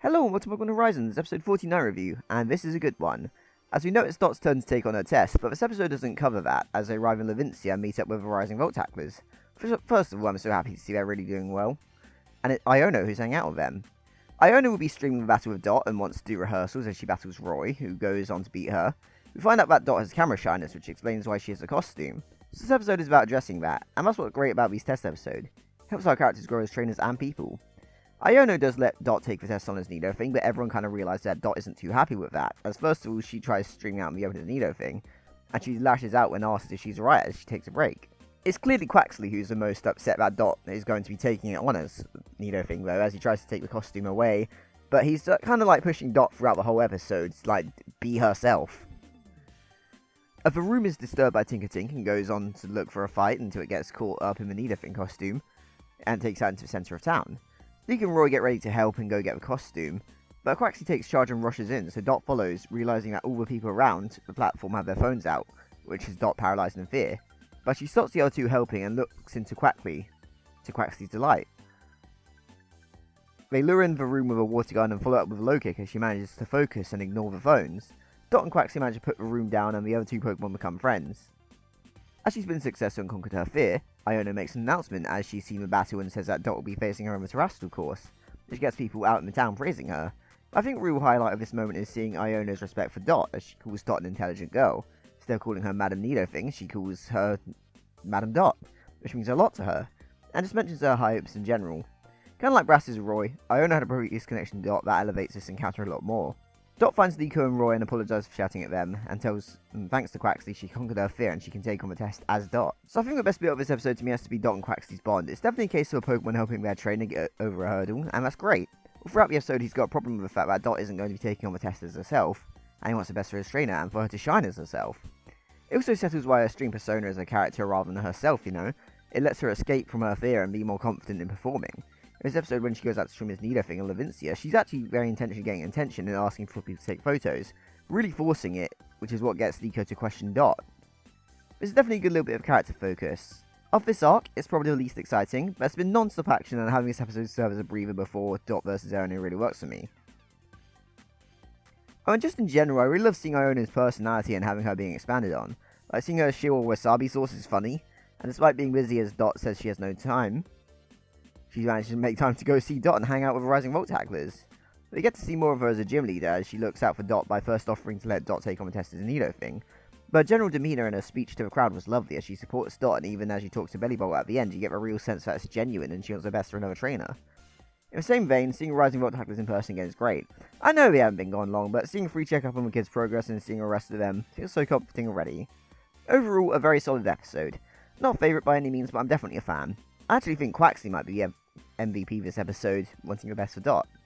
Hello and welcome to Pokemon Horizons, episode 49 review, and this is a good one. As we know, it's Dot's turn to take on her test, but this episode doesn't cover that, as they arrive in Levincia and meet up with the Rising Volt Tacklers. First of all, I'm so happy to see they're really doing well, and it's Iono who's hanging out with them. Iono will be streaming the battle with Dot and wants to do rehearsals as she battles Roy, who goes on to beat her. We find out that Dot has camera shyness, which explains why she has a costume. So this episode is about addressing that, and that's what's great about these test episodes. It helps our characters grow as trainers and people. Iono does let Dot take the test on his Nido thing, but everyone kind of realizes that Dot isn't too happy with that, as first of all she tries streaming out in the open his Nido thing, and she lashes out when asked if she's alright as she takes a break. It's clearly Quaxly who's the most upset that Dot is going to be taking it on as Nido thing though, as he tries to take the costume away, but he's kind of like pushing Dot throughout the whole episode to like be herself. The room is disturbed by Tinkertink and goes on to look for a fight until it gets caught up in the Nido thing costume, and takes out into the centre of town. Leek and Roy get ready to help and go get the costume, but Quaxly takes charge and rushes in, so Dot follows, realising that all the people around the platform have their phones out, which has Dot paralysed in fear. But she stops the other two helping and looks into Quaxly, to Quaxly's delight. They lure in the room with a water gun and follow up with a low kick as she manages to focus and ignore the phones. Dot and Quaxly manage to put the room down and the other two Pokemon become friends. As she's been successful and conquered her fear, Iono makes an announcement as she's seen the battle and says that Dot will be facing her in the Terrestrial course, which gets people out in the town praising her. I think the real highlight of this moment is seeing Iono's respect for Dot, as she calls Dot an intelligent girl. Instead of calling her Madam Nido thing, she calls her Madam Dot, which means a lot to her, and just mentions her high hopes in general. Kinda like Brass's Roy, Iono had a previous connection to Dot that elevates this encounter a lot more. Dot finds Liko and Roy and apologises for shouting at them, and tells them thanks to Quaxly she conquered her fear and she can take on the test as Dot. So I think the best bit of this episode to me has to be Dot and Quaxly's bond. It's definitely a case of a Pokemon helping their trainer get over a hurdle, and that's great. Throughout the episode he's got a problem with the fact that Dot isn't going to be taking on the test as herself, and he wants the best for his trainer and for her to shine as herself. It also settles why her stream persona is a character rather than herself, you know. It lets her escape from her fear and be more confident in performing. In this episode, when she goes out to stream his Nido thing in Levincia, she's actually very intentionally getting attention and asking for people to take photos, really forcing it, which is what gets Liko to question Dot. This is definitely a good little bit of character focus. Of this arc, it's probably the least exciting, but it's been non-stop action and having this episode serve as a breather before Dot vs Iono really works for me. Oh, and just in general, I really love seeing Iono's personality and having her being expanded on. Like seeing her shill wasabi sauce is funny, and despite being busy as Dot says she has no time, she's managed to make time to go see Dot and hang out with the Rising Volt Tacklers. We get to see more of her as a gym leader as she looks out for Dot by first offering to let Dot take on the test as a Nido thing. But her general demeanour and her speech to the crowd was lovely as she supports Dot, and even as she talks to Bellibolt at the end you get a real sense that it's genuine and she wants the best for another trainer. In the same vein, seeing Rising Volt Tacklers in person again is great. I know we haven't been gone long, but seeing a free check up on the kids' progress and seeing the rest of them feels so comforting already. Overall, a very solid episode. Not a favourite by any means, but I'm definitely a fan. I actually think Quaxly might be the MVP this episode, wanting the best for Dot.